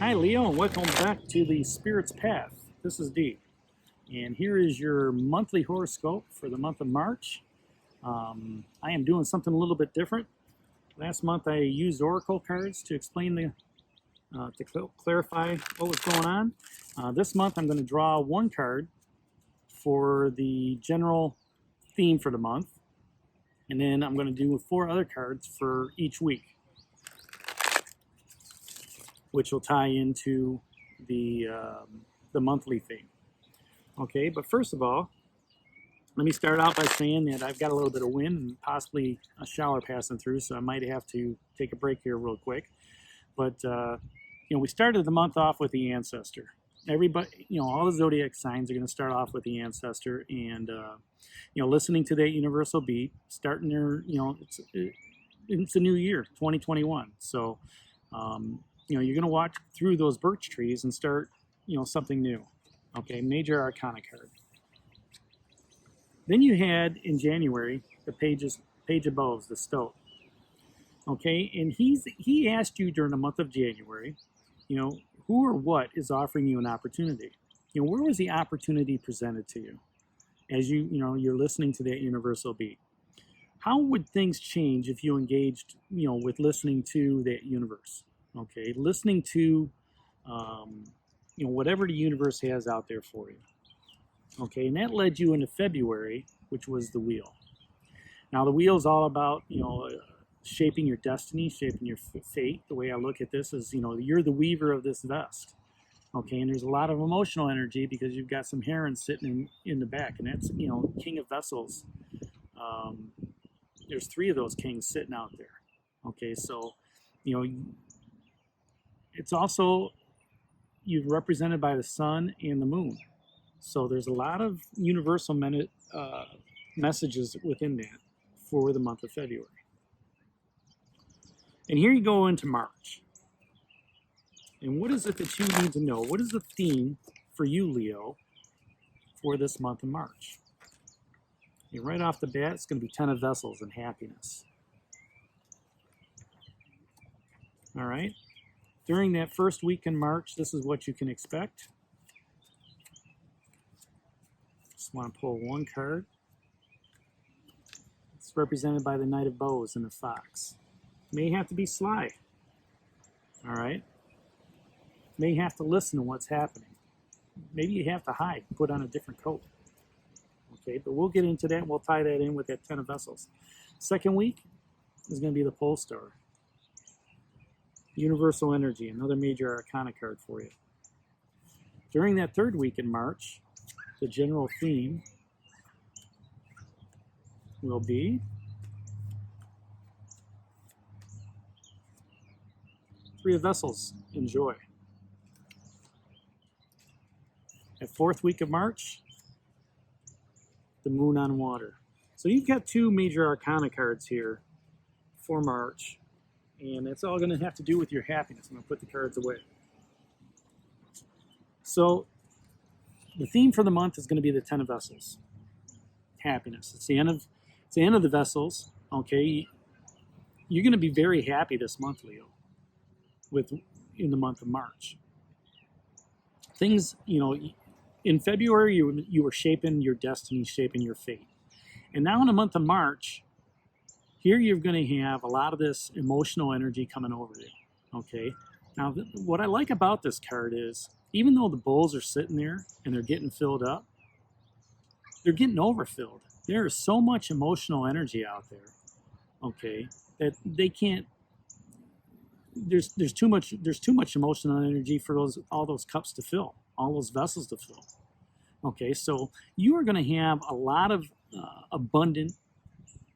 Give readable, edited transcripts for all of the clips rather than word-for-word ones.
Hi Leo, and welcome back to the Spirit's Path. This is Dee, and here is your monthly horoscope for the month of March. I am doing something a little bit different. Last month I used oracle cards to explain clarify what was going on. This month I'm going to draw one card for the general theme for the month, and then I'm going to do 4 other cards for each week, which will tie into the monthly theme. Okay, but first of all, let me start out by saying that I've got a little bit of wind and possibly a shower passing through, so I might have to take a break here real quick. But we started the month off with the ancestor. Everybody, all the zodiac signs are going to start off with the ancestor, and listening to that universal beat, starting their, it's a new year, 2021. So. You're going to walk through those birch trees and start, something new. Okay, major arcana card. Then you had in January the page of bows, the stoat. Okay, and he asked you during the month of January, who or what is offering you an opportunity? Where was the opportunity presented to you as you're listening to that universal beat? How would things change if you engaged, with listening to that universe? Okay, listening to, whatever the universe has out there for you. Okay, and that led you into February, which was the wheel. Now, the wheel is all about, shaping your destiny, shaping your fate. The way I look at this is, you're the weaver of this vest. Okay, and there's a lot of emotional energy because you've got some herons sitting in the back, and that's, King of Vessels. There's 3 of those kings sitting out there. Okay, so, it's also, you're represented by the sun and the moon. So there's a lot of universal messages within that for the month of February. And here you go into March. And what is it that you need to know? What is the theme for you, Leo, for this month of March? And right off the bat, it's going to be 10 of Vessels and happiness. All right? During that first week in March, this is what you can expect. Just want to pull one card. It's represented by the Knight of Bows and the Fox. May have to be sly. All right? May have to listen to what's happening. Maybe you have to hide, put on a different coat. Okay, but we'll get into that and we'll tie that in with that 10 of Vessels. Second week is going to be the Pole Star. Universal Energy, another major arcana card for you. During that third week in March, the general theme will be Three of Vessels, enjoy. That fourth week of March, the Moon on Water. So you've got 2 major arcana cards here for March. And it's all going to have to do with your happiness. I'm going to put the cards away. So the theme for the month is going to be the 10 of Vessels. Happiness. It's the end of the Vessels. Okay, you're going to be very happy this month, Leo. In the month of March, things in February you were shaping your destiny, shaping your fate, and now in the month of March. Here you're going to have a lot of this emotional energy coming over you, okay? Now, what I like about this card is, even though the bowls are sitting there and they're getting filled up, they're getting overfilled. There is so much emotional energy out there, okay, that they can't, there's too much emotional energy for all those cups to fill, all those vessels to fill. Okay, so you are going to have a lot of abundant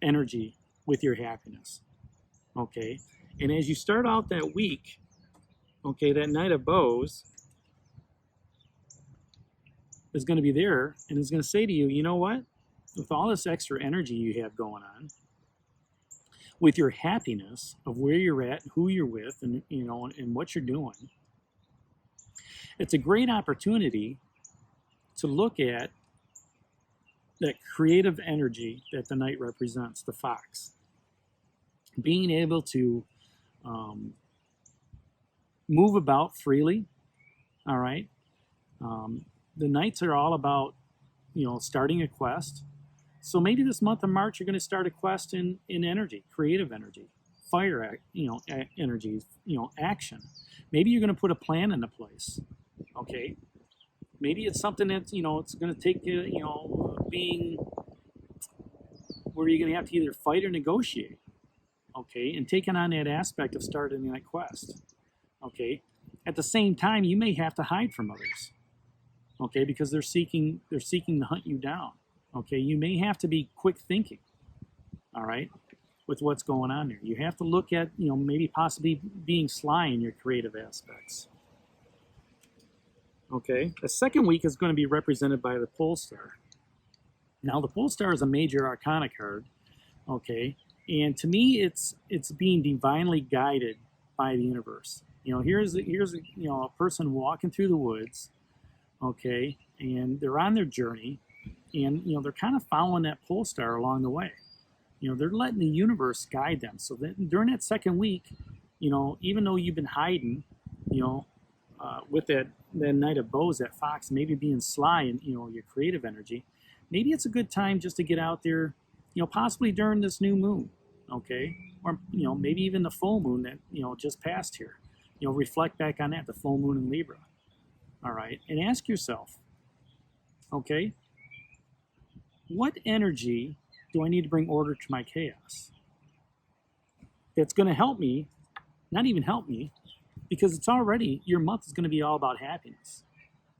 energy with your happiness. Okay, and as you start out that week, okay, that Knight of Bows is going to be there and is going to say to you, you know what? With all this extra energy you have going on, with your happiness of where you're at, who you're with, and and what you're doing, it's a great opportunity to look at that creative energy that the Knight represents, the Fox. Being able to move about freely. All right. The nights are all about, starting a quest. So maybe this month of March, you're going to start a quest in energy, creative energy, fire, energy, action. Maybe you're going to put a plan into place. Okay. Maybe it's something that, it's going to take, being where you're going to have to either fight or negotiate. Okay. And taking on that aspect of starting that quest. Okay. At the same time, you may have to hide from others. Okay. Because they're seeking to hunt you down. Okay. You may have to be quick thinking. All right. With what's going on there. You have to look at, maybe possibly being sly in your creative aspects. Okay. The second week is going to be represented by the pole star. Now, the pole star is a major arcana card. Okay. And to me, it's being divinely guided by the universe. Here's a person walking through the woods. Okay. And they're on their journey, and, they're kind of following that pole star along the way. They're letting the universe guide them. So that during that second week, even though you've been hiding, with that Knight of Bows, that fox, maybe being sly and, your creative energy, maybe it's a good time just to get out there, possibly during this new moon, okay? Or, maybe even the full moon that, just passed here. Reflect back on that, the full moon in Libra, all right? And ask yourself, okay, what energy do I need to bring order to my chaos? That's going to help me, not even help me, because it's already, your month is going to be all about happiness.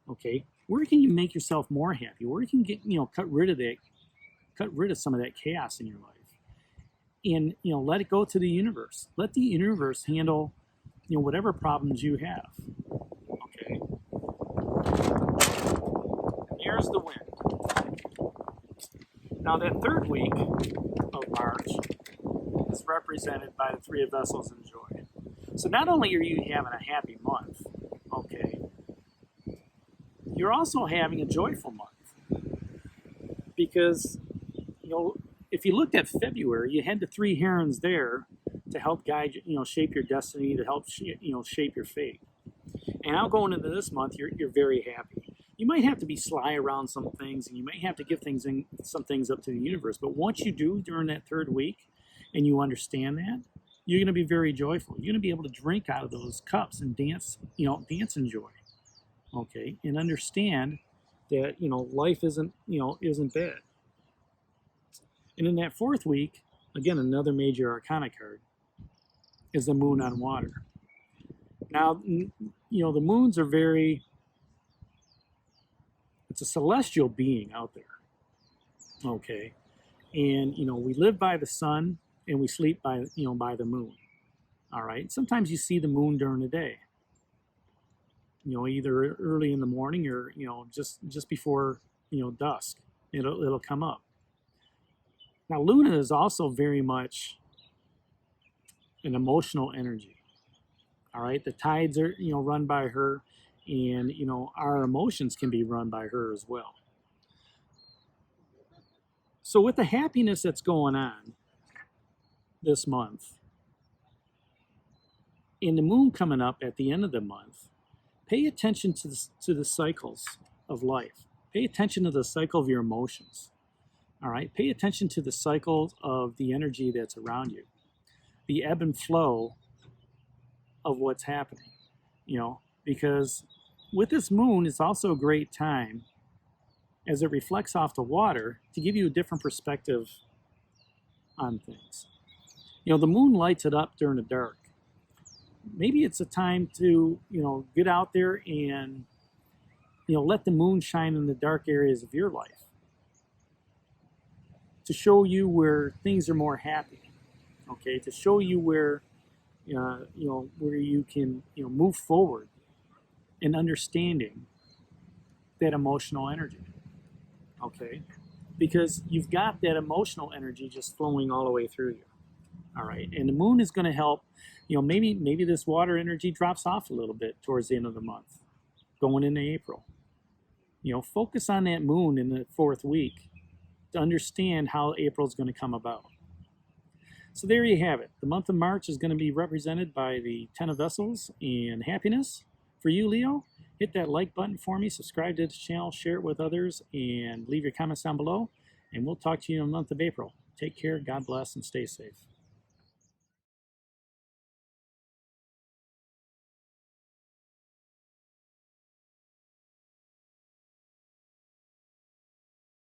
Okay, where can you make yourself more happy? Where you can get, cut rid of some of that chaos in your life, and let it go to the universe. Let the universe handle, whatever problems you have. Okay. Here's the wind. Now that third week of March is represented by the Three of Vessels and Joy. So not only are you having a happy month, okay, you're also having a joyful month. Because, if you looked at February, you had the three herons there to help guide you, shape your destiny, to help shape your fate. And now going into this month, you're very happy. You might have to be sly around some things, and you might have to give some things up to the universe. But once you do during that third week, and you understand that, you're going to be very joyful. You're going to be able to drink out of those cups and dance, dance in joy. Okay, and understand that life isn't bad. And in that fourth week, again, another major arcana card is the moon on water. Now, the moons are it's a celestial being out there. Okay, and we live by the sun and we sleep by by the moon. All right. Sometimes you see the moon during the day. Either early in the morning or just before dusk. It'll come up. Now, Luna is also very much an emotional energy. All right. The tides are run by her, and our emotions can be run by her as well. So with the happiness that's going on this month, and the moon coming up at the end of the month, pay attention to the cycles of life. Pay attention to the cycle of your emotions. All right. Pay attention to the cycle of the energy that's around you, the ebb and flow of what's happening. Because with this moon, it's also a great time, as it reflects off the water, to give you a different perspective on things. The moon lights it up during the dark. Maybe it's a time to, get out there and, let the moon shine in the dark areas of your life to show you where things are more happy, okay? To show you where, where you can, move forward in understanding that emotional energy, okay? Because you've got that emotional energy just flowing all the way through you. All right, and the moon is going to help. Maybe this water energy drops off a little bit towards the end of the month, going into April. Focus on that moon in the fourth week to understand how April is going to come about. So there you have it. The month of March is going to be represented by the Ten of Vessels and happiness. For you, Leo, hit that like button for me, subscribe to this channel, share it with others, and leave your comments down below. And we'll talk to you in the month of April. Take care, God bless, and stay safe.